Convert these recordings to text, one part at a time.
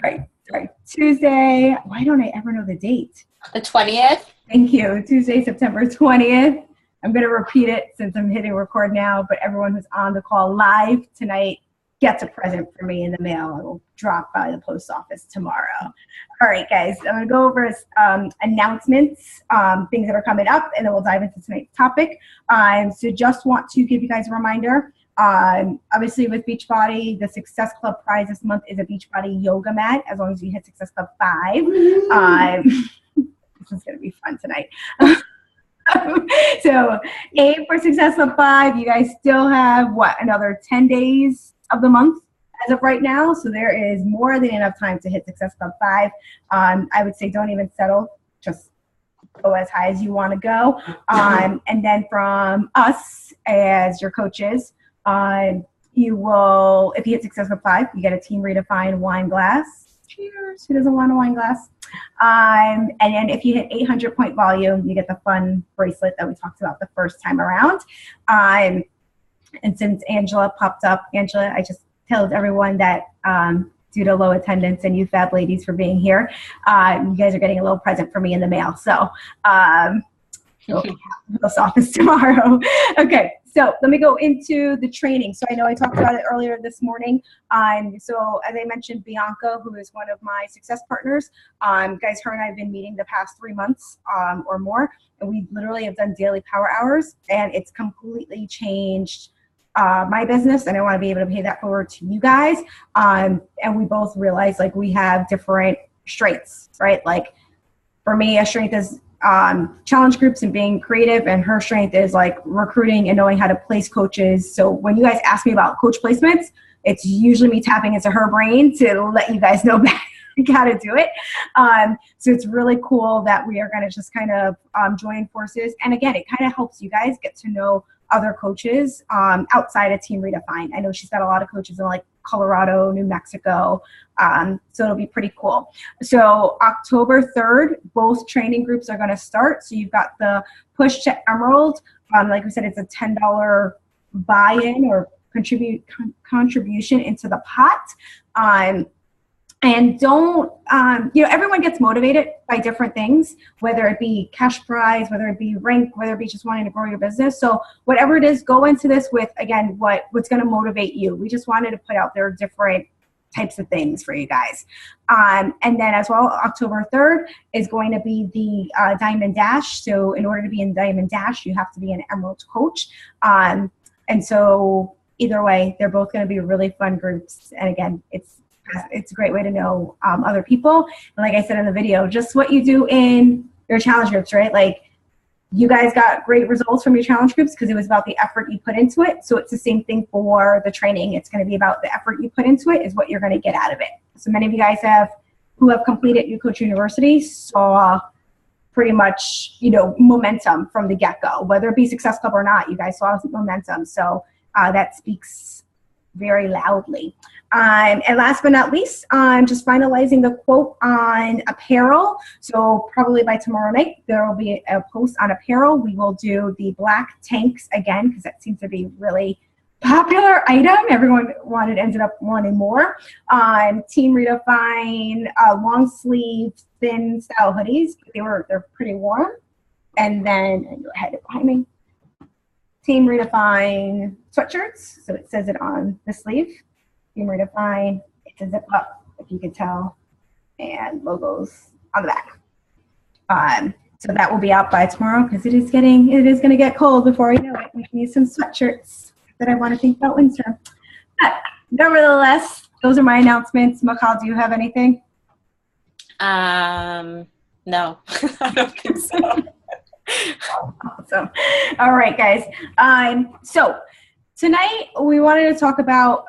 Sorry. Tuesday. Why don't I ever know the date? The 20th. Thank you. Tuesday, September 20th. I'm going to repeat it since I'm hitting record now, but everyone who's on the call live tonight gets a present for me in the mail. It will drop by the post office tomorrow. All right, guys, I'm going to go over announcements, things that are coming up, and then we'll dive into tonight's topic. So just want to give you guys a reminder. Obviously with Beachbody, the Success Club prize this month is a Beachbody yoga mat, as long as you hit Success Club 5. This is going to be fun tonight. So aim for Success Club 5. You guys still have, another 10 days of the month as of right now. So there is more than enough time to hit Success Club 5. I would say don't even settle. Just go as high as you want to go. And then from us as your coaches, you will, if you hit Success Club 5, you get a Team ReDefine wine glass. Cheers. Who doesn't want a wine glass? And then if you hit 800 point volume, you get the fun bracelet that we talked about the first time around. And since Angela popped up, Angela, I just told everyone that due to low attendance and you fab ladies for being here, you guys are getting a little present for me in the mail. So post office tomorrow. Okay, so let me go into the training. So I know I talked about it earlier this morning. So as I mentioned, Bianca, who is one of my success partners, guys, her and I have been meeting the past 3 months or more, and we literally have done daily power hours, and it's completely changed my business, and I want to be able to pay that forward to you guys. And we both realize like we have different strengths, right? Like for me, a strength is challenge groups and being creative, and her strength is like recruiting and knowing how to place coaches. So when you guys ask me about coach placements, it's usually me tapping into her brain to let you guys know how to do it. So it's really cool that we are going to just kind of join forces. And again, it kind of helps you guys get to know other coaches outside of Team ReDefine. I know she's got a lot of coaches in like Colorado, New Mexico. So it'll be pretty cool. So October 3rd, both training groups are going to start. So you've got the Push to Emerald. Like we said, it's a $10 buy-in or contribution into the pot. And don't, everyone gets motivated by different things, whether it be cash prize, whether it be rank, whether it be just wanting to grow your business. So whatever it is, go into this with, again, what's going to motivate you. We just wanted to put out there different types of things for you guys. And then as well, October 3rd is going to be the Diamond Dash. So in order to be in Diamond Dash, you have to be an Emerald coach. And so either way, they're both going to be really fun groups. And again, it's a great way to know other people. And like I said in the video, just what you do in your challenge groups, right? Like you guys got great results from your challenge groups because it was about the effort you put into it. So it's the same thing for the training. It's going to be about the effort you put into it is what you're going to get out of it. So many of you guys who have completed New Coach University saw pretty much, momentum from the get-go, whether it be Success Club or not, you guys saw momentum. So that speaks very loudly. And last but not least, I'm just finalizing the quote on apparel. So probably by tomorrow night, there will be a post on apparel. We will do the black tanks again, because that seems to be really popular item. Everyone ended up wanting more. Team ReDefine long sleeve thin style hoodies. They're pretty warm. And then go ahead behind me. Team ReDefine sweatshirts. So it says it on the sleeve. Team ReDefine. It's a zip up, if you could tell, and logos on the back. So that will be out by tomorrow because it is going to get cold before we know it. We need some sweatshirts that I want to think about winter. But nevertheless, those are my announcements. Makal, do you have anything? No, I don't think so. Awesome. All right, guys. So tonight we wanted to talk about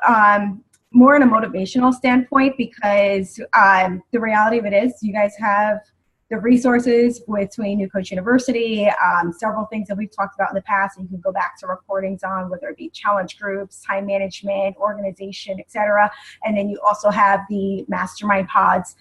more in a motivational standpoint because the reality of it is you guys have the resources between New Coach University, several things that we've talked about in the past, and you can go back to recordings on, whether it be challenge groups, time management, organization, etc. And then you also have the mastermind pods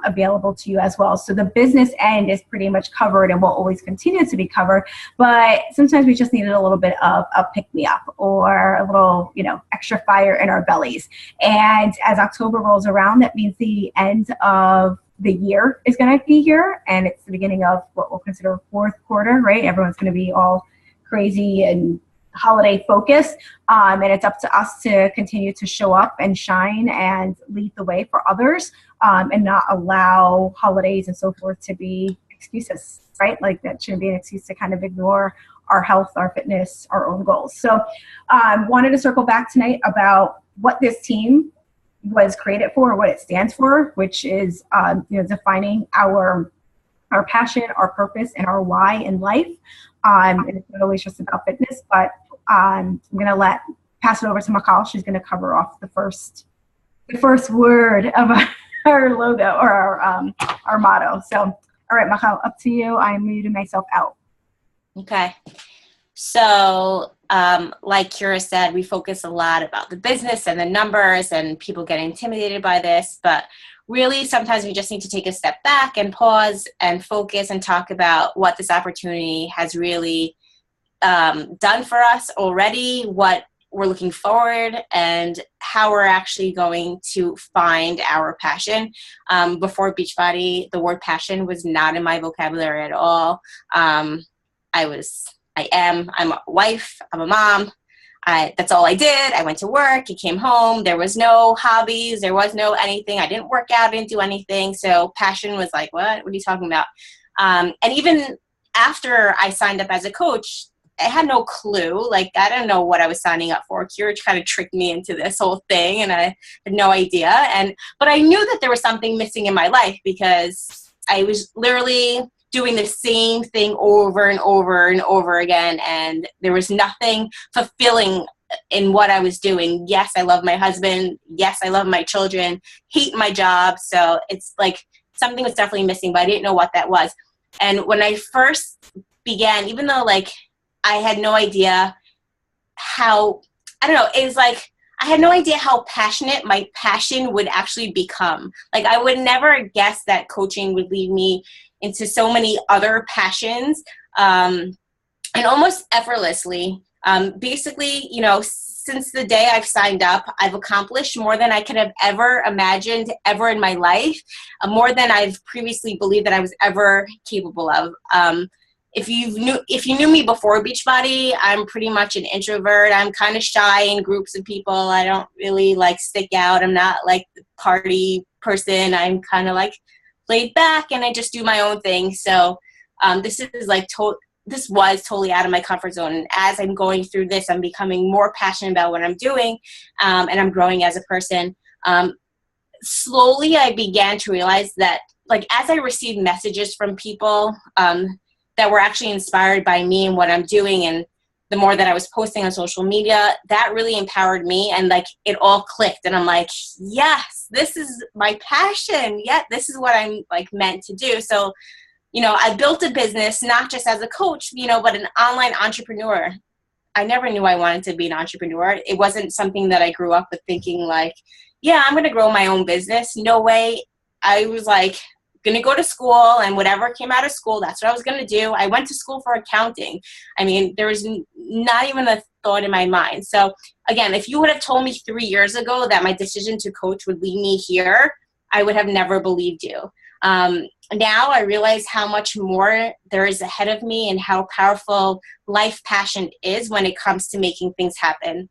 available to you as well. So the business end is pretty much covered and will always continue to be covered, but sometimes we just needed a little bit of a pick-me-up or a little, extra fire in our bellies. And as October rolls around, that means the end of the year is going to be here, and it's the beginning of what we'll consider fourth quarter, right? Everyone's going to be all crazy and holiday focused, and it's up to us to continue to show up and shine and lead the way for others, and not allow holidays and so forth to be excuses, right? Like that shouldn't be an excuse to kind of ignore our health, our fitness, our own goals. So wanted to circle back tonight about what this team was created for, what it stands for, which is defining our passion, our purpose, and our why in life. And it's not always just about fitness, but I'm going to pass it over to Makal. She's going to cover off the first word of our logo or our motto. So, all right, Makal, up to you. I'm muting myself out. Okay. So, like Kira said, we focus a lot about the business and the numbers and people getting intimidated by this, but really sometimes we just need to take a step back and pause and focus and talk about what this opportunity has really done for us already, what we're looking forward, and how we're actually going to find our passion. Before Beachbody, the word passion was not in my vocabulary at all. I'm a wife, I'm a mom. That's all I did. I went to work, I came home. There was no hobbies. There was no anything. I didn't work out, I didn't do anything. So passion was like, what are you talking about? And even after I signed up as a coach, I had no clue. Like, I don't know what I was signing up for. Kira kind of tricked me into this whole thing, and I had no idea. But I knew that there was something missing in my life because I was literally doing the same thing over and over and over again, and there was nothing fulfilling in what I was doing. Yes, I love my husband. Yes, I love my children. Hate my job. So it's like something was definitely missing, but I didn't know what that was. And when I first began, even though like I had no idea how, I don't know, it was like I had no idea how passionate my passion would actually become. Like, I would never guess that coaching would lead me into so many other passions, and almost effortlessly. Basically, since the day I've signed up, I've accomplished more than I could have ever imagined ever in my life, more than I've previously believed that I was ever capable of. If you knew me before Beachbody, I'm pretty much an introvert. I'm kind of shy in groups of people. I don't really like stick out. I'm not like the party person. I'm kind of like laid back, and I just do my own thing. So this is like this was totally out of my comfort zone. And as I'm going through this, I'm becoming more passionate about what I'm doing, and I'm growing as a person. Slowly, I began to realize that, like, as I received messages from people that were actually inspired by me and what I'm doing, and the more that I was posting on social media, that really empowered me, and like it all clicked. And I'm like, yes, this is my passion. Yeah, this is what I'm like meant to do. So, I built a business, not just as a coach, but an online entrepreneur. I never knew I wanted to be an entrepreneur. It wasn't something that I grew up with thinking like, yeah, I'm going to grow my own business. No way. I was like, going to go to school, and whatever came out of school, that's what I was going to do. I went to school for accounting. I mean, there was not even a thought in my mind. So again, if you would have told me 3 years ago that my decision to coach would lead me here, I would have never believed you. Now I realize how much more there is ahead of me and how powerful life passion is when it comes to making things happen.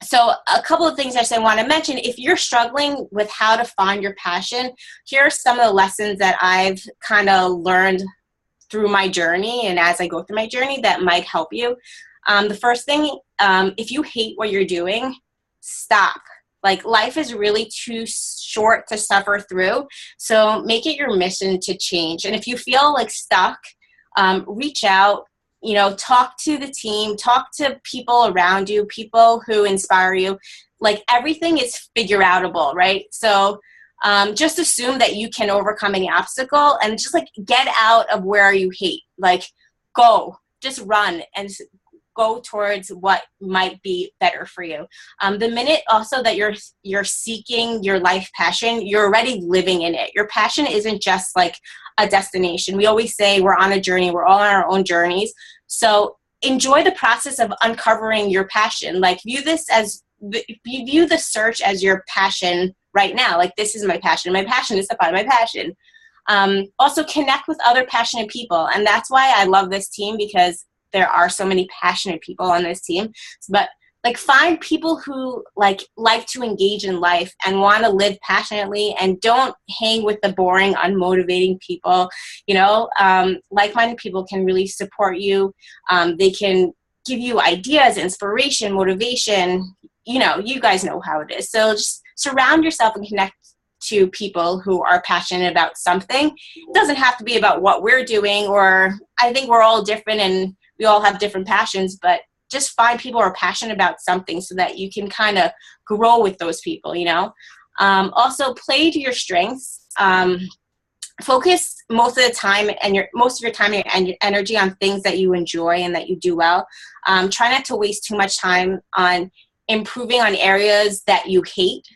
So a couple of things I want to mention. If you're struggling with how to find your passion, here are some of the lessons that I've kind of learned through my journey and as I go through my journey that might help you. The first thing, if you hate what you're doing, stop. Like, life is really too short to suffer through. So make it your mission to change. And if you feel like stuck, reach out. Talk to the team, talk to people around you, people who inspire you. Like, everything is figure outable, right? So just assume that you can overcome any obstacle, and just like get out of where you hate. Like go, just run and go towards what might be better for you. The minute also that you're seeking your life passion, you're already living in it. Your passion isn't just like a destination. We always say we're on a journey. We're all on our own journeys. So enjoy the process of uncovering your passion. Like view the search as your passion right now. Like, this is my passion. My passion is to find my passion. Also connect with other passionate people. And that's why I love this team, because there are so many passionate people on this team. But like, find people who like to engage in life and want to live passionately, and don't hang with the boring, unmotivating people. You know, like-minded people can really support you. They can give you ideas, inspiration, motivation. You know, you guys know how it is. So just surround yourself and connect to people who are passionate about something. It doesn't have to be about what we're doing, or I think we're all different and we all have different passions, but just find people who are passionate about something so that you can kind of grow with those people, you know. Also play to your strengths. Focus most of the time and your time and your energy on things that you enjoy and that you do well. Try not to waste too much time on improving on areas that you hate.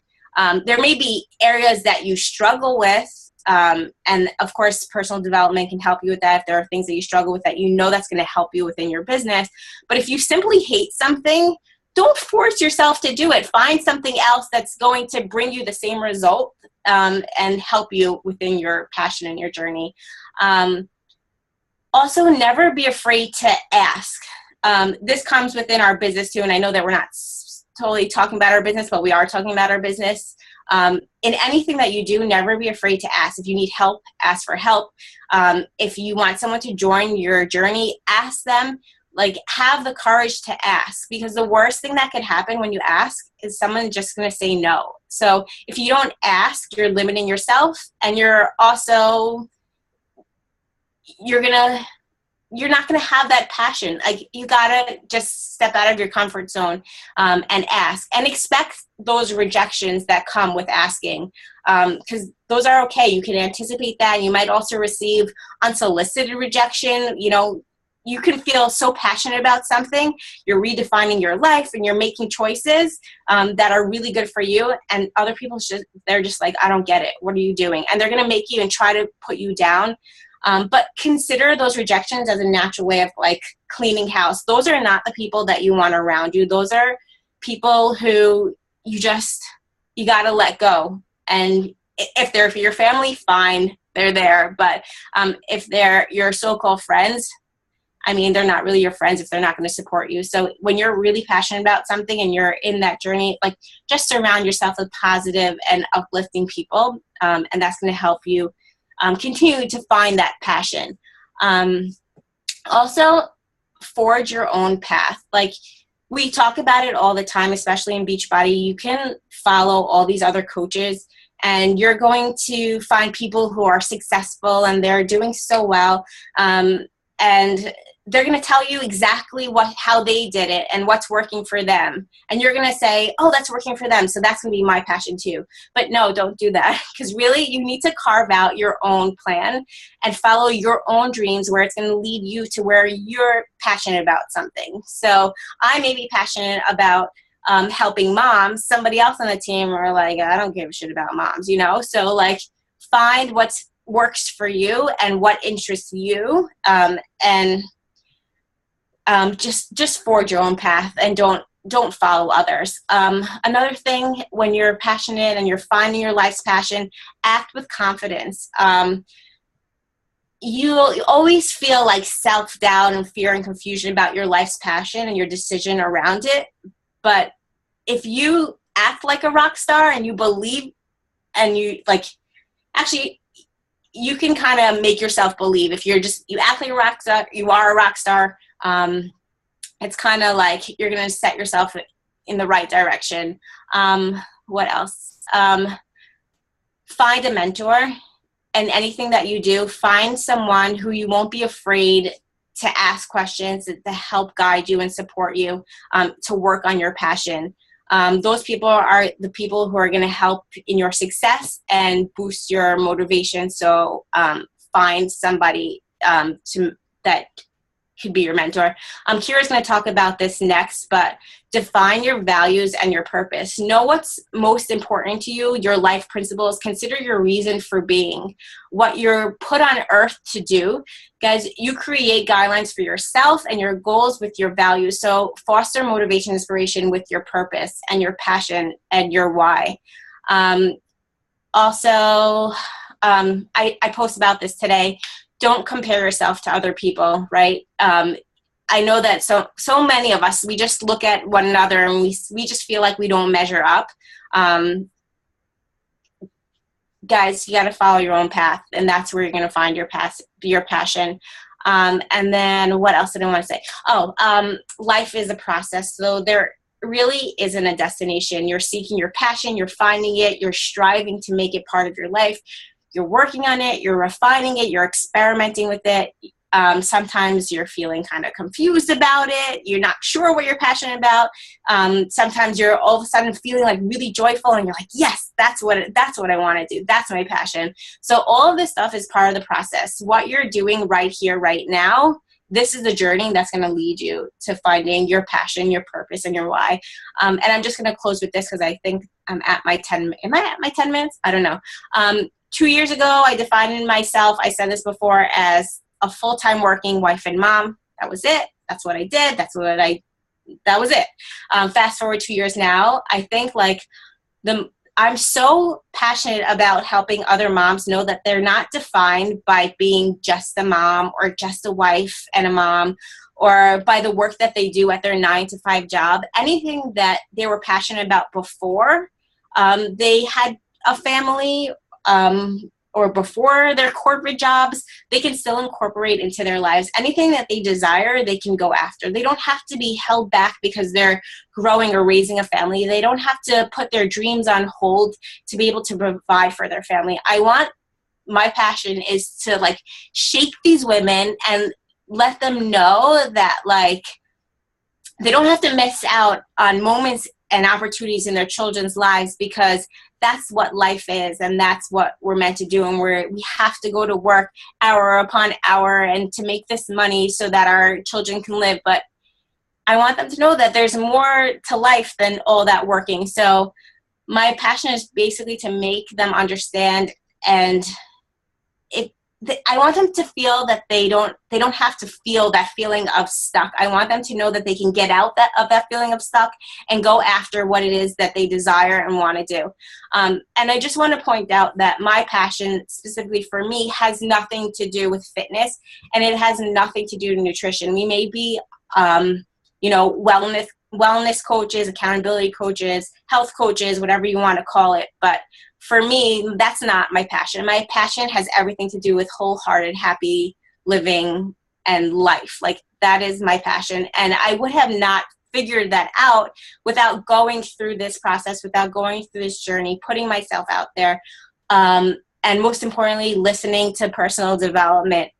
There may be areas that you struggle with, and of course, personal development can help you with that. If there are things that you struggle with that you know that's going to help you within your business. But if you simply hate something, don't force yourself to do it. Find something else that's going to bring you the same result, and help you within your passion and your journey. Also, never be afraid to ask. This comes within our business too, and I know that we're not totally talking about our business, but we are talking about our business. In anything that you do, never be afraid to ask. If you need help, ask for help. If you want someone to join your journey, ask them. Like, have the courage to ask, because the worst thing that could happen when you ask is someone just going to say no. So if you don't ask, you're limiting yourself, and you're also, you're not going to have that passion. Like, you got to just step out of your comfort zone, and ask, and expect those rejections that come with asking. Because those are okay. You can anticipate that. You might also receive unsolicited rejection. You know, you can feel so passionate about something, you're redefining your life and you're making choices that are really good for you. And other people, they're just like, I don't get it. What are you doing? And they're going to make you and try to put you down. But consider those rejections as a natural way of like cleaning house. Those are not the people that you want around you. Those are people who you got to let go. And if they're for your family, fine, they're there. But if they're your so-called friends, I mean, they're not really your friends if they're not going to support you. So when you're really passionate about something and you're in that journey, like, just surround yourself with positive and uplifting people. And that's going to help you continue to find that passion. Also, forge your own path. Like, we talk about it all the time, especially in Beachbody. You can follow all these other coaches, and you're going to find people who are successful and they're doing so well. And they're going to tell you exactly how they did it and what's working for them. And you're going to say, oh, that's working for them, so that's going to be my passion too. But no, don't do that, because really you need to carve out your own plan and follow your own dreams, where it's going to lead you to where you're passionate about something. So I may be passionate about helping moms. Somebody else on the team are like, I don't give a shit about moms, you know? So like, find what works for you and what interests you, and just forge your own path, and don't follow others. Another thing, when you're passionate and you're finding your life's passion, act with confidence. You'll always feel like self-doubt and fear and confusion about your life's passion and your decision around it. But if you act like a rock star and you believe, and you like, actually, you can kind of make yourself believe. If you act like a rock star, you are a rock star. It's kind of like you're going to set yourself in the right direction. What else? Find a mentor, and anything that you do, find someone who you won't be afraid to ask questions, to help guide you and support you, to work on your passion. Those people are the people who are going to help in your success and boost your motivation. So find somebody that could be your mentor. Kira's going to talk about this next, but define your values and your purpose. Know what's most important to you, your life principles. Consider your reason for being, what you're put on earth to do. Guys, you create guidelines for yourself and your goals with your values. So foster motivation, inspiration with your purpose and your passion and your why. Also, I post about this today. Don't compare yourself to other people, right? I know that so many of us, we just look at one another and we just feel like we don't measure up. Guys, you got to follow your own path, and that's where you're going to find your passion. And then what else did I want to say? Life is a process. So there really isn't a destination. You're seeking your passion, you're finding it, you're striving to make it part of your life. You're working on it, you're refining it, you're experimenting with it. Sometimes you're feeling kind of confused about it. You're not sure what you're passionate about. Sometimes you're all of a sudden feeling like really joyful and you're like, yes, that's what I want to do. That's my passion. So all of this stuff is part of the process. What you're doing right here, right now, this is the journey that's going to lead you to finding your passion, your purpose, and your why. And I'm just going to close with this because I think I'm at my 10, am I at my 10 minutes? I don't know. 2 years ago, I defined myself, I said this before, as a full-time working wife and mom. That was it. That's what I did. That was it. Fast forward 2 years now, I think I'm so passionate about helping other moms know that they're not defined by being just a mom or just a wife and a mom or by the work that they do at their 9-to-5 job. Anything that they were passionate about before they had a family or before their corporate jobs, they can still incorporate into their lives. Anything that they desire, they can go after. They don't have to be held back because they're growing or raising a family. They don't have to put their dreams on hold to be able to provide for their family. My passion is to shake these women and let them know that they don't have to miss out on moments and opportunities in their children's lives, because that's what life is and that's what we're meant to do. And we have to go to work hour upon hour and to make this money so that our children can live. But I want them to know that there's more to life than all that working. So my passion is basically to make them understand, and I want them to feel that they don't have to feel that feeling of stuck. I want them to know that they can get out of that feeling of stuck and go after what it is that they desire and want to do. And I just want to point out that my passion specifically for me has nothing to do with fitness, and it has nothing to do with nutrition. We may be, wellness coaches, accountability coaches, health coaches, whatever you want to call it. But for me, that's not my passion. My passion has everything to do with wholehearted, happy living and life. That is my passion. And I would have not figured that out without going through this process, without going through this journey, putting myself out there. And most importantly, listening to personal development.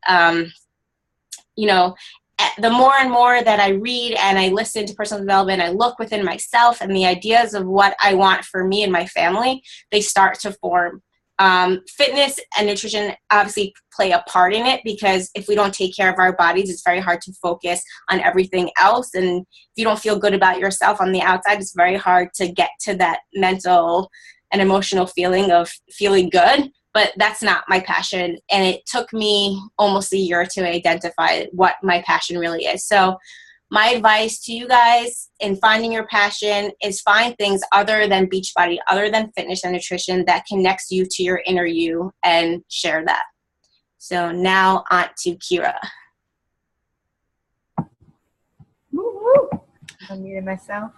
The more and more that I read and I listen to personal development, I look within myself, and the ideas of what I want for me and my family, they start to form. Fitness and nutrition obviously play a part in it, because if we don't take care of our bodies, it's very hard to focus on everything else. And if you don't feel good about yourself on the outside, it's very hard to get to that mental and emotional feeling of feeling good. But that's not my passion. And it took me almost a year to identify what my passion really is. So my advice to you guys in finding your passion is find things other than Beachbody, other than fitness and nutrition, that connects you to your inner you, and share that. So now on to Kira. Woo-hoo. I muted myself.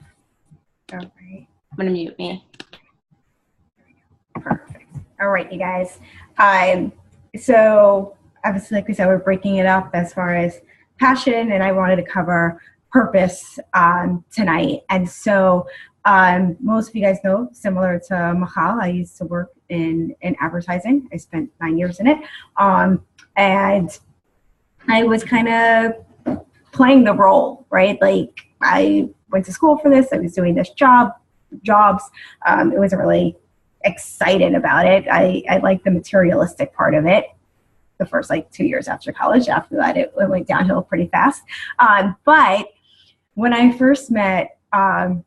All right. I'm going to mute me. Perfect. All right, you guys. So obviously, like we said, we're breaking it up as far as passion, and I wanted to cover purpose tonight. And so most of you guys know, similar to Michal, I used to work in advertising. I spent 9 years in it. And I was kind of playing the role, right? I went to school for this. I was doing this job. jobs. It wasn't really excited about it. I liked the materialistic part of it the first like 2 years after college. After that, it went downhill pretty fast. But when I first met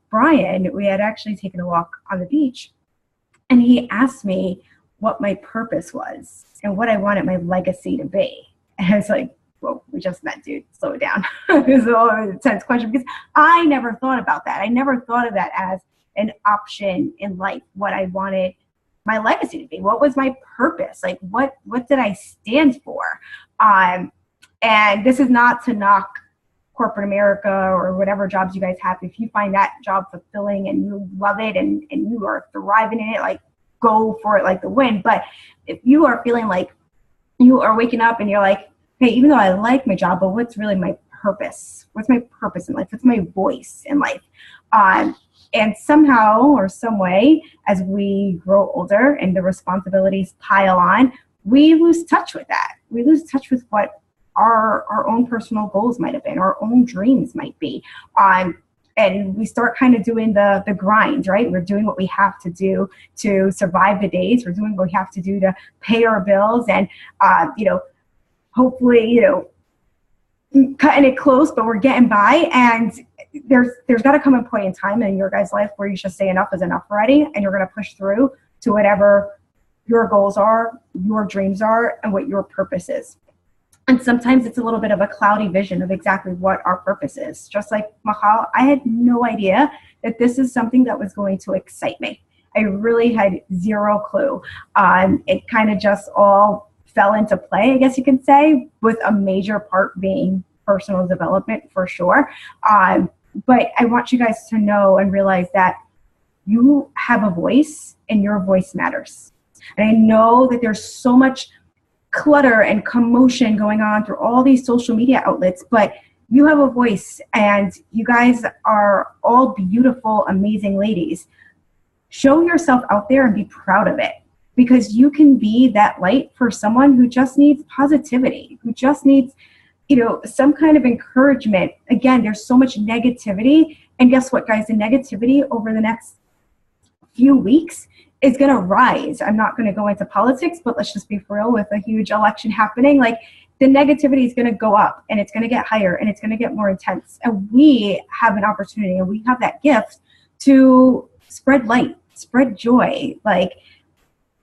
Brian, we had actually taken a walk on the beach, and he asked me what my purpose was and what I wanted my legacy to be. And I was like, well, we just met, dude, slow it down. It was an intense question because I never thought about that. I never thought of that as an option in life, what I wanted my legacy to be. What was my purpose? Like, what did I stand for? And this is not to knock corporate America or whatever jobs you guys have. If you find that job fulfilling and you love it and you are thriving in it, like, go for it like the wind. But if you are feeling like you are waking up and you're like, hey, even though I like my job, but what's really my purpose? What's my purpose in life? What's my voice in life? And somehow or some way, as we grow older and the responsibilities pile on, we lose touch with that. We lose touch with what our own personal goals might have been, our own dreams might be. And we start kind of doing the grind, right? We're doing what we have to do to survive the days. We're doing what we have to do to pay our bills and, hopefully, cutting it close, but we're getting by. And there's got to come a point in time in your guys' life where you just say enough is enough already, and you're going to push through to whatever your goals are, your dreams are, and what your purpose is. And sometimes it's a little bit of a cloudy vision of exactly what our purpose is. Just like Michal, I had no idea that this is something that was going to excite me. I really had zero clue. It kind of just all fell into play, I guess you can say, with a major part being personal development for sure. But I want you guys to know and realize that you have a voice and your voice matters. And I know that there's so much clutter and commotion going on through all these social media outlets, but you have a voice and you guys are all beautiful, amazing ladies. Show yourself out there and be proud of it, because you can be that light for someone who just needs positivity, who just needs, some kind of encouragement. Again, there's so much negativity. And guess what, guys? The negativity over the next few weeks is going to rise. I'm not going to go into politics, but let's just be for real, with a huge election happening, like, the negativity is going to go up and it's going to get higher and it's going to get more intense. And we have an opportunity and we have that gift to spread light, spread joy, like,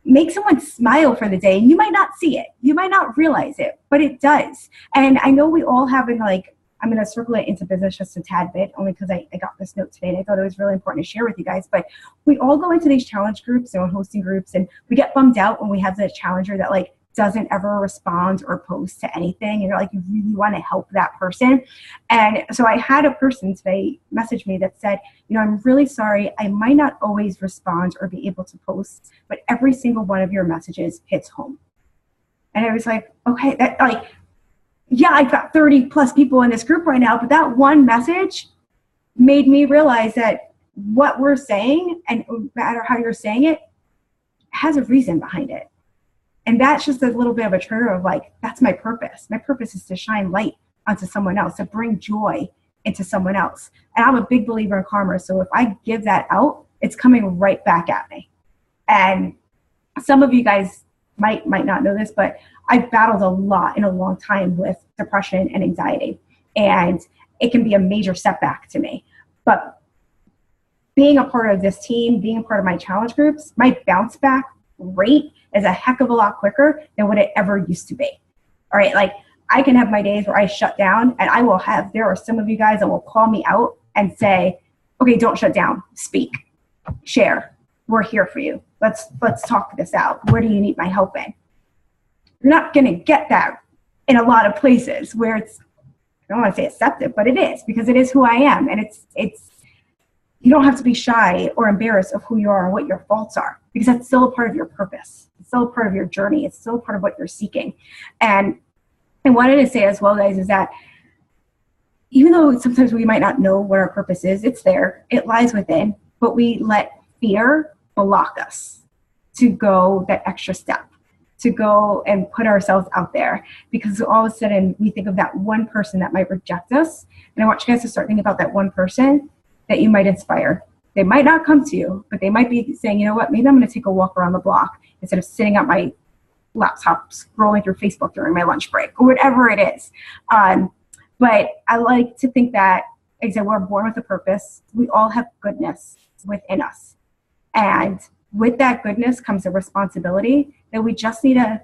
make someone smile for the day. And you might not see it. You might not realize it, but it does. And I know we all have I'm going to circle it into business just a tad bit, only because I got this note today and I thought it was really important to share with you guys. But we all go into these challenge groups and hosting groups, and we get bummed out when we have the challenger that doesn't ever respond or post to anything. And you're like, you really want to help that person. And so I had a person today message me that said, I'm really sorry. I might not always respond or be able to post, but every single one of your messages hits home. And I was like, okay, yeah, I've got 30 plus people in this group right now, but that one message made me realize that what we're saying, and no matter how you're saying it, has a reason behind it. And that's just a little bit of a trigger of that's my purpose. My purpose is to shine light onto someone else, to bring joy into someone else. And I'm a big believer in karma. So if I give that out, it's coming right back at me. And some of you guys might not know this, but I've battled a lot in a long time with depression and anxiety. And it can be a major setback to me. But being a part of this team, being a part of my challenge groups, my bounce back rate is a heck of a lot quicker than what it ever used to be. All right, I can have my days where I shut down, and there are some of you guys that will call me out and say, okay, don't shut down, speak, share, we're here for you. Let's talk this out. Where do you need my help in? You're not going to get that in a lot of places where I don't want to say accepted, but it is, because it is who I am. And it's you don't have to be shy or embarrassed of who you are and what your faults are, because that's still a part of your purpose. It's still a part of your journey. It's still a part of what you're seeking. And I wanted to say as well, guys, is that even though sometimes we might not know what our purpose is, it's there, it lies within, but we let fear block us to go that extra step, to go and put ourselves out there, because all of a sudden we think of that one person that might reject us. And I want you guys to start thinking about that one person that you might inspire, They might not come to you, but they might be saying, you know what, maybe I'm going to take a walk around the block instead of sitting at my laptop scrolling through Facebook during my lunch break or whatever it is. But I like to think that, like I said, we're born with a purpose. We all have goodness within us. And with that goodness comes a responsibility that we just need to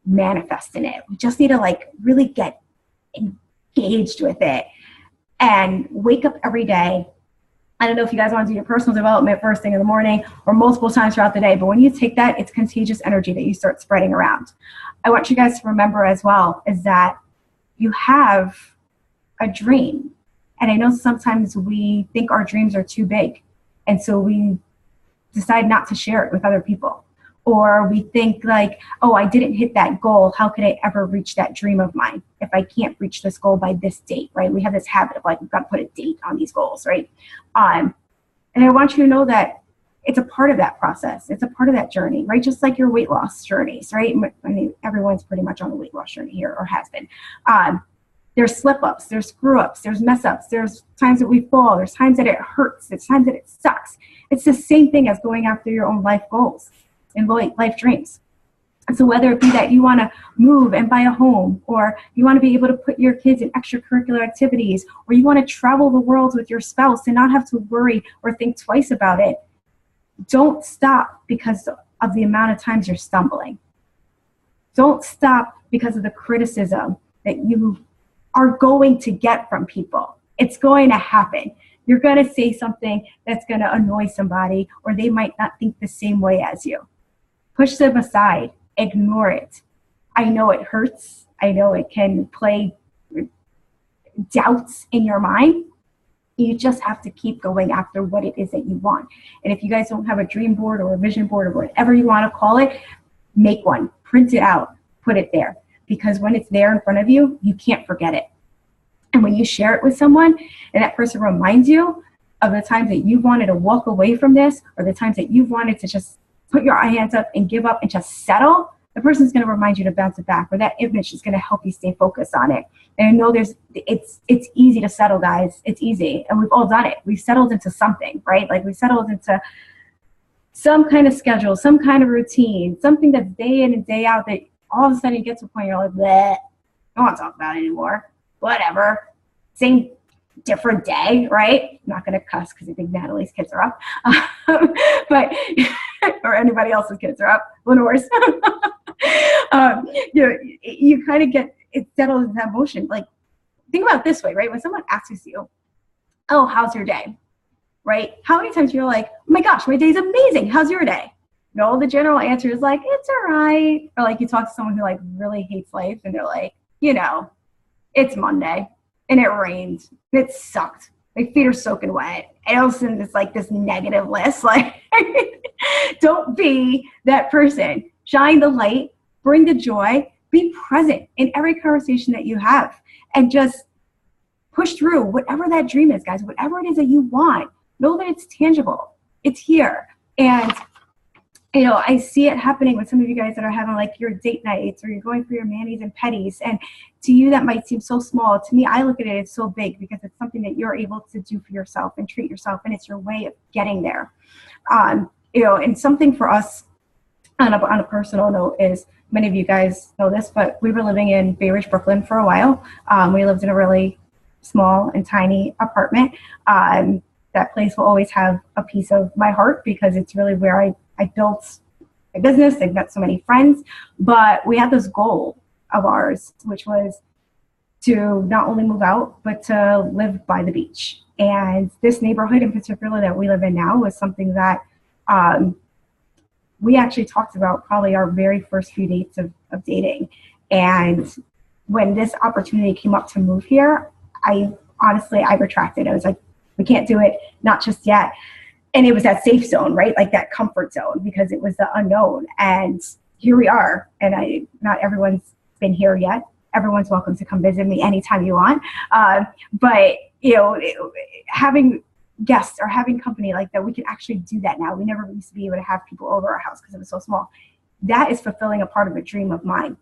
manifest in it. We just need to like really get engaged with it and wake up every day. I don't know if you guys want to do your personal development first thing in the morning or multiple times throughout the day, but when you take that, it's contagious energy that you start spreading around. I want you guys to remember as well is that you have a dream. And I know sometimes we think our dreams are too big. And so we decide not to share it with other people. Or we think like, oh, I didn't hit that goal. How could I ever reach that dream of mine if I can't reach this goal by this date, right? We have this habit of like, we've got to put a date on these goals, right? And I want you to know that it's a part of that process. It's a part of that journey, right? Just like your weight loss journeys, right? I mean, everyone's pretty much on the weight loss journey here or has been. There's slip-ups, there's screw-ups, there's mess-ups, there's times that we fall, there's times that it hurts, there's times that it sucks. It's the same thing as going after your own life goals and life dreams. And so whether it be that you want to move and buy a home, or you want to be able to put your kids in extracurricular activities, or you want to travel the world with your spouse and not have to worry or think twice about it, don't stop because of the amount of times you're stumbling. Don't stop because of the criticism that you are going to get from people. It's going to happen. You're going to say something that's going to annoy somebody, or they might not think the same way as you. Push them aside. Ignore it. I know it hurts. I know it can play doubts in your mind. You just have to keep going after what it is that you want. And if you guys don't have a dream board or a vision board or whatever you want to call it, make one. Print it out. Put it there. Because when it's there in front of you, you can't forget it. And when you share it with someone and that person reminds you of the times that you wanted to walk away from this, or the times that you've wanted to just put your hands up and give up and just settle, the person's going to remind you to bounce it back, or that image is going to help you stay focused on it. And I know it's easy to settle, guys. It's easy. And we've all done it. We've settled into something, right? Like we settled into some kind of schedule, some kind of routine, something that's day in and day out that all of a sudden you get to a point you're like, bleh, I don't want to talk about it anymore. Whatever. Same different day, right? I'm not going to cuss because I think Natalie's kids are up. But or anybody else's kids are up. Lenore's. You kind of get it settled in that motion. Like, think about it this way, right? When someone asks you, oh, how's your day? Right? How many times you're like, oh my gosh, my day's amazing. How's your day? No, the general answer is like, it's all right. Or like you talk to someone who like really hates life and they're like, you know, it's Monday and it rained. It sucked. My feet are soaking wet. And all of a sudden it's like this negative list. Like, don't be that person. Shine the light, bring the joy, be present in every conversation that you have, and just push through whatever that dream is, guys. Whatever it is that you want, know that it's tangible. It's here. And you know, I see it happening with some of you guys that are having like your date nights, or you're going for your manis and petties. And to you, that might seem so small. To me, I look at it, it's so big because it's something that you're able to do for yourself and treat yourself. And it's your way of getting there. You know, and something for us on a personal note is, many of you guys know this, but we were living in Bay Ridge, Brooklyn for a while. We lived in a really small and tiny apartment. That place will always have a piece of my heart because it's really where I built my business. I've met so many friends, but we had this goal of ours, which was to not only move out, but to live by the beach. And this neighborhood in particular that we live in now was something that we actually talked about probably our very first few dates of dating. And when this opportunity came up to move here, I retracted. I was like, we can't do it, not just yet. And it was that safe zone, right? Like that comfort zone, because it was the unknown. And here we are. And not everyone's been here yet. Everyone's welcome to come visit me anytime you want. But, you know, having guests or having company like that, we can actually do that now. We never used to be able to have people over our house because it was so small. That is fulfilling a part of a dream of mine.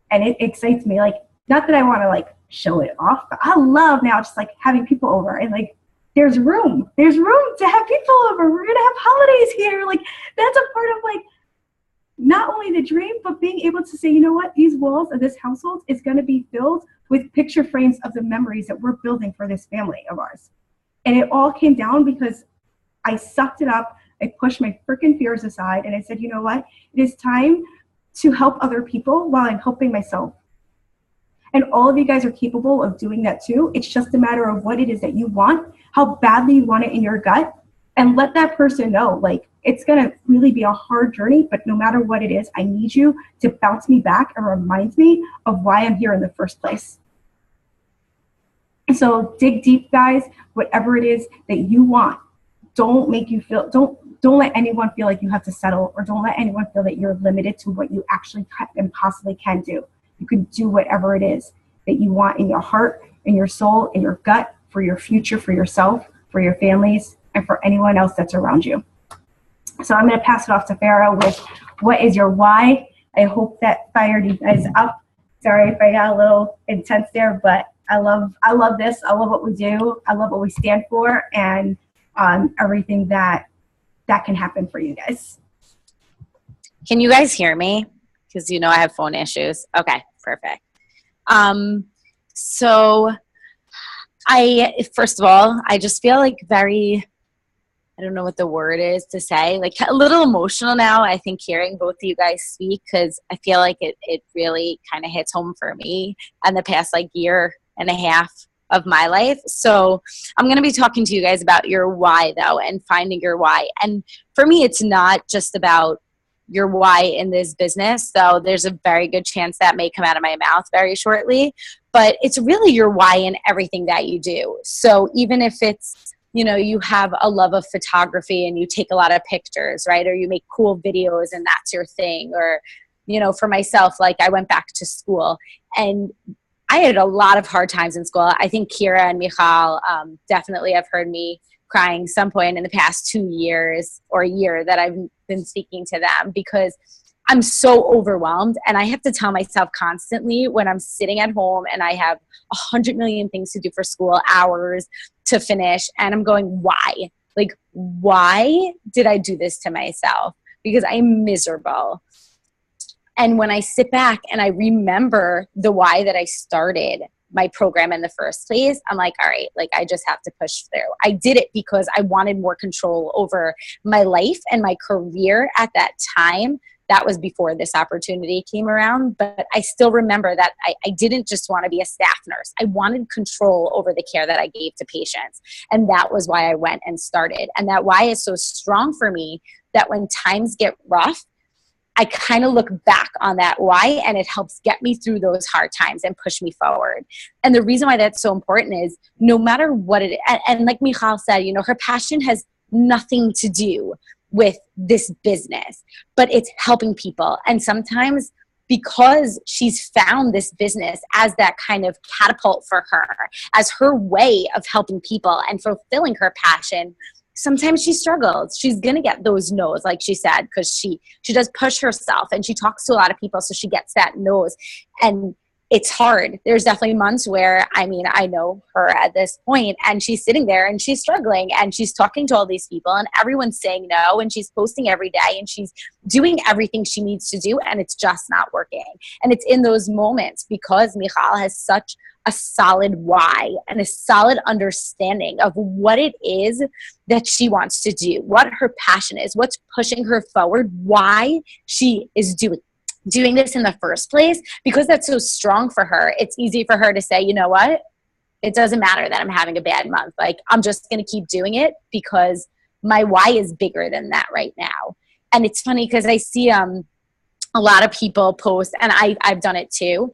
And it excites me. Like, not that I want to like show it off, but I love now just like having people over and like there's room to have people over. We're going to have holidays here. Like, that's a part of like, not only the dream, but being able to say, you know what, these walls of this household is going to be filled with picture frames of the memories that we're building for this family of ours. And it all came down because I sucked it up. I pushed my freaking fears aside and I said, you know what, it is time to help other people while I'm helping myself. And all of you guys are capable of doing that too. It's just a matter of what it is that you want, how badly you want it in your gut, and let that person know, like, it's going to really be a hard journey, but no matter what it is, I need you to bounce me back and remind me of why I'm here in the first place. So dig deep, guys. Whatever it is that you want, don't let anyone feel like you have to settle, or don't let anyone feel that you're limited to what you actually and possibly can do. You can do whatever it is that you want in your heart, in your soul, in your gut, for your future, for yourself, for your families, and for anyone else that's around you. So I'm going to pass it off to Farah with what is your why. I hope that fired you guys up. Sorry if I got a little intense there, but I love this. I love what we do. I love what we stand for, and everything that can happen for you guys. Can you guys hear me? Because I have phone issues. Okay, perfect. So first of all, I just feel like I don't know what the word is to say, like a little emotional now, I think, hearing both of you guys speak, because I feel like it really kind of hits home for me in the past like year and a half of my life. So I'm going to be talking to you guys about your why, though, and finding your why. And for me, it's not just about your why in this business, though there's a very good chance that may come out of my mouth very shortly, but it's really your why in everything that you do. So even if it's, you have a love of photography and you take a lot of pictures, right? Or you make cool videos and that's your thing. Or, for myself, like I went back to school and I had a lot of hard times in school. I think Kira and Michal definitely have heard me crying some point in the past 2 years or a year that I've been speaking to them, because I'm so overwhelmed, and I have to tell myself constantly when I'm sitting at home and I have 100 million things to do for school, hours to finish, and I'm going, why? Like, why did I do this to myself? Because I'm miserable. And when I sit back and I remember the why that I started my program in the first place, I'm like, all right, like I just have to push through. I did it because I wanted more control over my life and my career at that time. That was before this opportunity came around, but I still remember that I didn't just want to be a staff nurse. I wanted control over the care that I gave to patients. And that was why I went and started. And that why is so strong for me that when times get rough, I kind of look back on that why, and it helps get me through those hard times and push me forward. And the reason why that's so important is no matter what it is, and like Michal said, her passion has nothing to do with this business, but it's helping people. And sometimes because she's found this business as that kind of catapult for her, as her way of helping people and fulfilling her passion, sometimes she struggles. She's going to get those no's, like she said, because she does push herself and she talks to a lot of people, so she gets that no's. And it's hard. There's definitely months where, I know her at this point, and she's sitting there and she's struggling and she's talking to all these people and everyone's saying no, and she's posting every day and she's doing everything she needs to do, and it's just not working. And it's in those moments, because Michal has such a solid why and a solid understanding of what it is that she wants to do, what her passion is, what's pushing her forward, why she is doing this in the first place. Because that's so strong for her, it's easy for her to say, you know what, it doesn't matter that I'm having a bad month. Like, I'm just going to keep doing it because my why is bigger than that right now. And it's funny because I see a lot of people post, and I've done it too,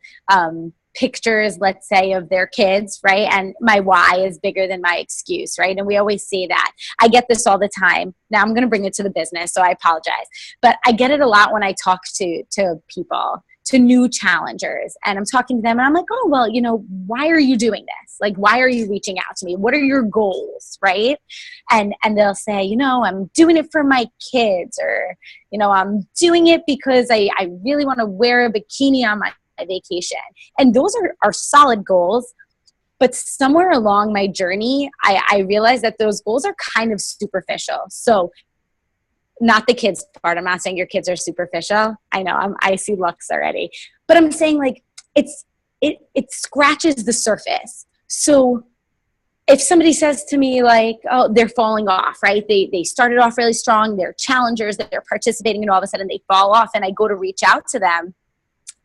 pictures, let's say, of their kids, right? And my why is bigger than my excuse, right? And we always say that. I get this all the time. Now I'm going to bring it to the business, so I apologize. But I get it a lot when I talk to people, to new challengers, and I'm talking to them and I'm like, oh, well, why are you doing this? Like, why are you reaching out to me? What are your goals, right? And they'll say, I'm doing it for my kids, or, I'm doing it because I really want to wear a bikini on my vacation. And those are solid goals, But somewhere along my journey, I realized that those goals are kind of superficial. So not the kids part. I'm not saying your kids are superficial. I know I see looks already, but I'm saying like it scratches the surface. So if somebody says to me like, oh, they're falling off, right? They started off really strong. They're challengers, they're participating, and all of a sudden they fall off, and I go to reach out to them.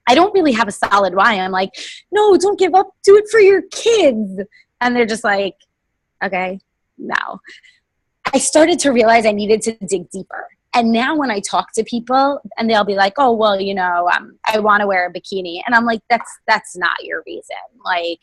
I don't really have a solid why. I'm like, no, don't give up. Do it for your kids. And they're just like, okay, no. I started to realize I needed to dig deeper. And now when I talk to people and they'll be like, oh, well, I want to wear a bikini. And I'm like, that's not your reason. Like,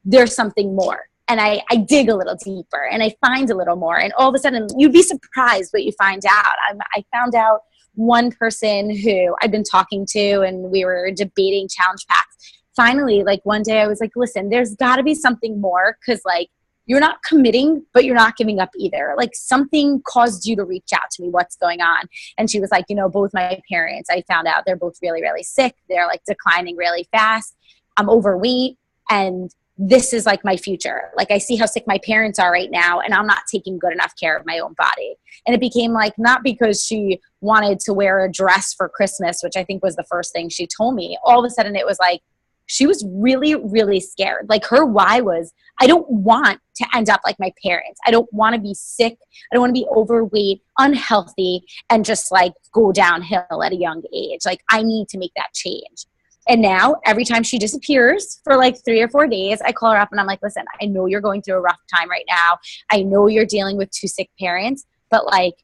there's something more. And I dig a little deeper and I find a little more. And all of a sudden, you'd be surprised what you find out. I found out one person who I'd been talking to and we were debating challenge packs. Finally, like one day I was like, listen, there's got to be something more, because like you're not committing, but you're not giving up either. Like something caused you to reach out to me. What's going on? And she was like, both my parents, I found out they're both really, really sick. They're like declining really fast. I'm overweight. And this is like my future. Like I see how sick my parents are right now, and I'm not taking good enough care of my own body. And it became like, not because she wanted to wear a dress for Christmas, which I think was the first thing she told me. All of a sudden it was like, she was really, really scared. Like her why was, I don't want to end up like my parents. I don't want to be sick. I don't want to be overweight, unhealthy, and just like go downhill at a young age. Like I need to make that change. And now every time she disappears for like 3 or 4 days, I call her up and I'm like, listen, I know you're going through a rough time right now. I know you're dealing with 2 sick parents, but like,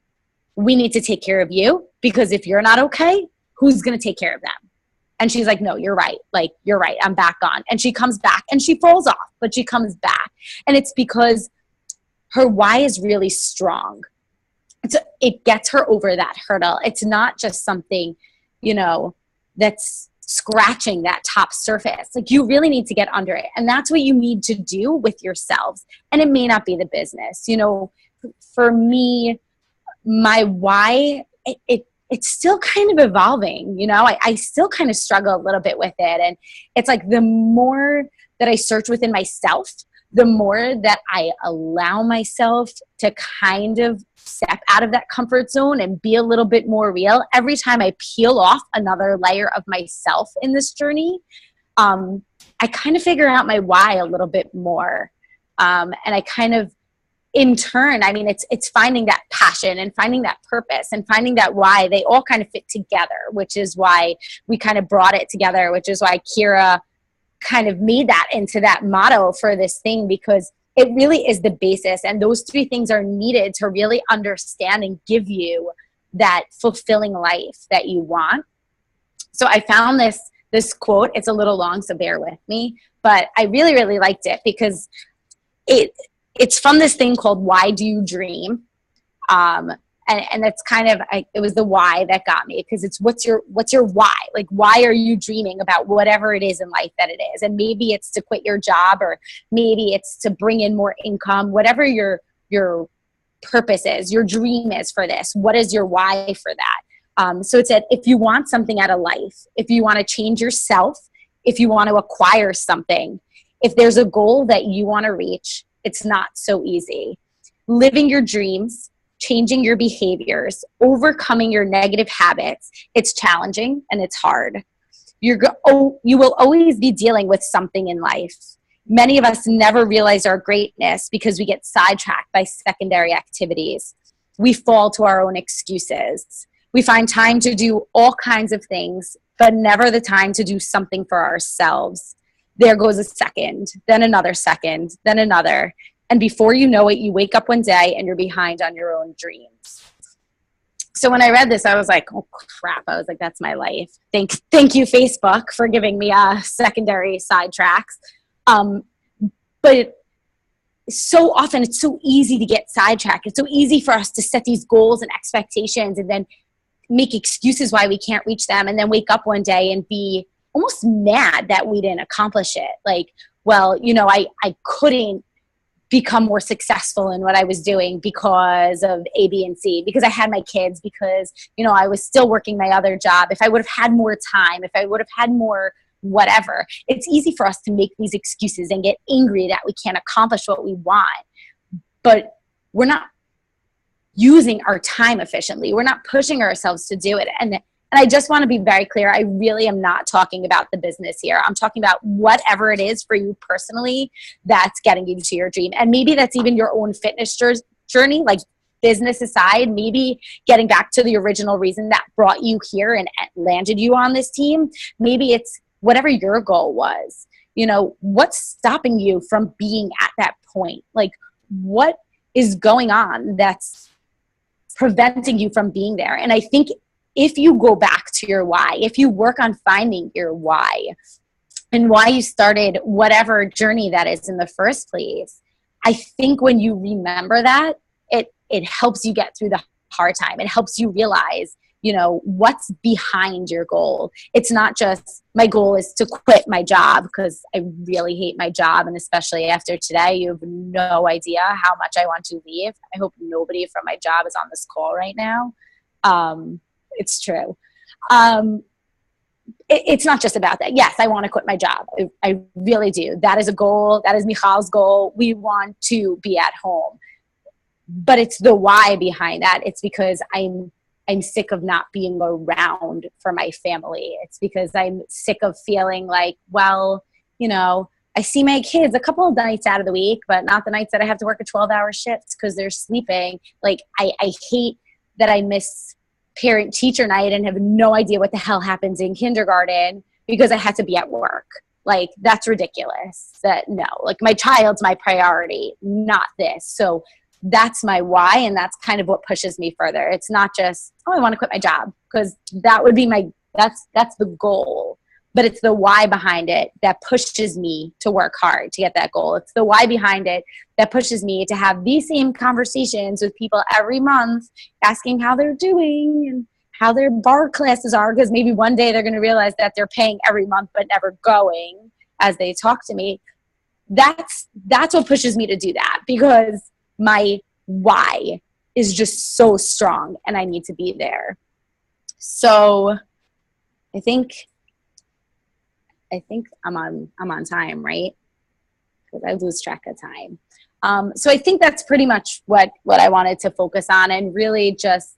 we need to take care of you, because if you're not okay, who's going to take care of them? And she's like, no, you're right. Like, you're right. I'm back on. And she comes back and she falls off, but she comes back. And it's because her why is really strong. It gets her over that hurdle. It's not just something, that's scratching that top surface. Like you really need to get under it. And that's what you need to do with yourselves. And it may not be the business. For me, my why, it's still kind of evolving. I still kind of struggle a little bit with it. And it's like the more that I search within myself, the more that I allow myself to kind of step out of that comfort zone and be a little bit more real. Every time I peel off another layer of myself in this journey, I kind of figure out my why a little bit more. And I kind of, in turn, it's finding that passion and finding that purpose and finding that why. They all kind of fit together, which is why we kind of brought it together, which is why Kira kind of made that into that motto for this thing, because it really is the basis. And those 3 things are needed to really understand and give you that fulfilling life that you want. So I found this quote. It's a little long, so bear with me, but I really, really liked it because it's from this thing called Why Do You Dream? And that's kind of, it was the why that got me, because it's what's your why? Like, why are you dreaming about whatever it is in life that it is? And maybe it's to quit your job, or maybe it's to bring in more income, whatever your purpose is, your dream is for this. What is your why for that? So it said, if you want something out of life, if you want to change yourself, if you want to acquire something, if there's a goal that you want to reach, it's not so easy. Living your dreams, changing your behaviors, overcoming your negative habits, it's challenging and it's hard. You will always be dealing with something in life. Many of us never realize our greatness because we get sidetracked by secondary activities. We fall to our own excuses. We find time to do all kinds of things, but never the time to do something for ourselves. There goes a second, then another second, then another. And before you know it, you wake up one day and you're behind on your own dreams. So when I read this, I was like, oh crap. I was like, that's my life. Thank you, Facebook, for giving me secondary sidetracks. But so often it's so easy to get sidetracked. It's so easy for us to set these goals and expectations and then make excuses why we can't reach them, and then wake up one day and be almost mad that we didn't accomplish it. Like, well, I couldn't become more successful in what I was doing because of A, B, and C, because I had my kids, because, I was still working my other job. If I would have had more time, if I would have had more whatever. It's easy for us to make these excuses and get angry that we can't accomplish what we want, but we're not using our time efficiently. We're not pushing ourselves to do it. And I just want to be very clear. I really am not talking about the business here. I'm talking about whatever it is for you personally that's getting you to your dream. And maybe that's even your own fitness journey, like business aside, maybe getting back to the original reason that brought you here and landed you on this team. Maybe it's whatever your goal was. You know, what's stopping you from being at that point? Like, what is going on that's preventing you from being there? And I think if you go back to your why, if you work on finding your why and why you started whatever journey that is in the first place, I think when you remember that, it helps you get through the hard time. It helps you realize, you know, what's behind your goal. It's not just my goal is to quit my job, because I really hate my job. And especially after today, you have no idea how much I want to leave. I hope nobody from my job is on this call right now. It's true. It's not just about that. Yes, I want to quit my job. I really do. That is a goal. That is Michal's goal. We want to be at home. But it's the why behind that. It's because I'm sick of not being around for my family. It's because I'm sick of feeling like, well, you know, I see my kids a couple of nights out of the week, but not the nights that I have to work a 12-hour shift because they're sleeping. Like, I hate that I miss parent-teacher night and have no idea what the hell happens in kindergarten because I had to be at work. Like, that's ridiculous. That no, like, my child's my priority, not this. So that's my why, and that's kind of what pushes me further. It's not just, oh, I want to quit my job, because that would be that's the goal. But it's the why behind it that pushes me to work hard to get that goal. It's the why behind it that pushes me to have these same conversations with people every month, asking how they're doing and how their bar classes are, because maybe one day they're going to realize that they're paying every month but never going as they talk to me. That's what pushes me to do that, because my why is just so strong and I need to be there. So I think I'm on time, right? Because I lose track of time. So I think that's pretty much what I wanted to focus on, and really just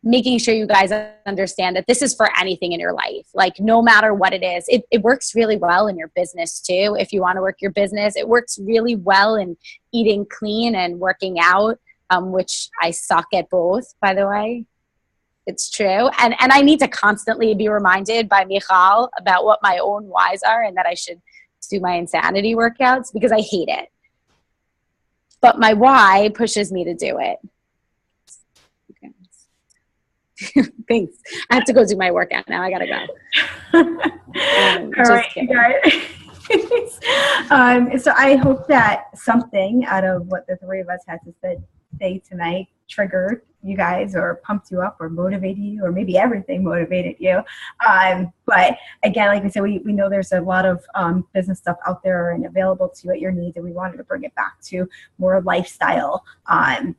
making sure you guys understand that this is for anything in your life. Like, no matter what it is, it works really well in your business too. If you want to work your business, it works really well in eating clean and working out, which I suck at both, by the way. It's true. And I need to constantly be reminded by Michal about what my own whys are and that I should do my insanity workouts, because I hate it. But my why pushes me to do it. Okay. Thanks. I have to go do my workout now. I gotta go. All right, you guys. So I hope that something out of what the three of us had to say tonight triggered you guys, or pumped you up, or motivated you, or maybe everything motivated you. But again, like we said, we know there's a lot of business stuff out there and available to you at your needs, and we wanted to bring it back to more lifestyle. And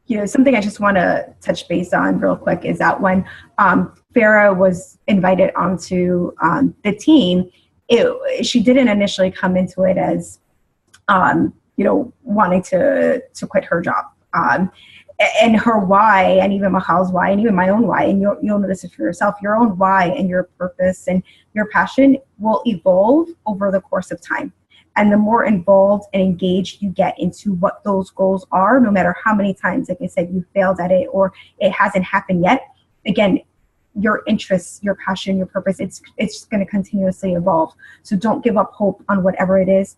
you know, something I just want to touch base on real quick is that when Farah was invited onto the team, she didn't initially come into it as you know, wanting to quit her job. And her why, and even Michal's why, and even my own why, and you'll notice it for yourself, your own why and your purpose and your passion will evolve over the course of time. And the more involved and engaged you get into what those goals are, no matter how many times, like I said, you failed at it or it hasn't happened yet, again, your interests, your passion, your purpose, it's going to continuously evolve. So don't give up hope on whatever it is.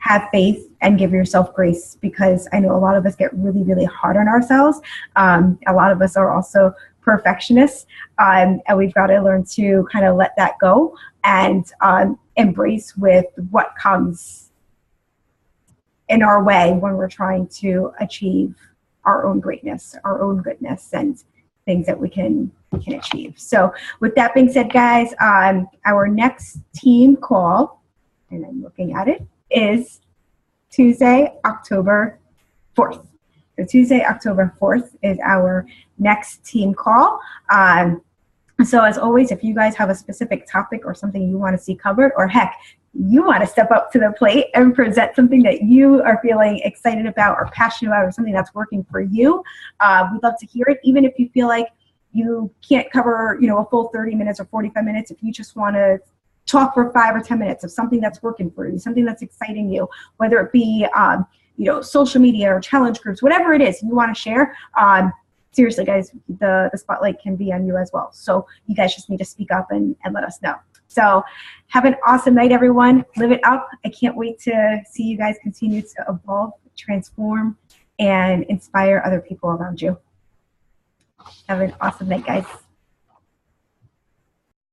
Have faith and give yourself grace, because I know a lot of us get really, really hard on ourselves. A lot of us are also perfectionists, and we've got to learn to kind of let that go and embrace with what comes in our way when we're trying to achieve our own greatness, our own goodness, and things that we can achieve. So with that being said, guys, our next team call, and I'm looking at it, is Tuesday, October 4th. So Tuesday, October 4th is our next team call. And So as always, if you guys have a specific topic or something you want to see covered, or heck, you want to step up to the plate and present something that you are feeling excited about or passionate about, or something that's working for you, we'd love to hear it. Even if you feel like you can't cover, a full 30 minutes or 45 minutes, if you just want to talk for 5 or 10 minutes of something that's working for you, something that's exciting you, whether it be, social media or challenge groups, whatever it is you want to share. Seriously, guys, the spotlight can be on you as well. So you guys just need to speak up and let us know. So have an awesome night, everyone. Live it up. I can't wait to see you guys continue to evolve, transform, and inspire other people around you. Have an awesome night, guys.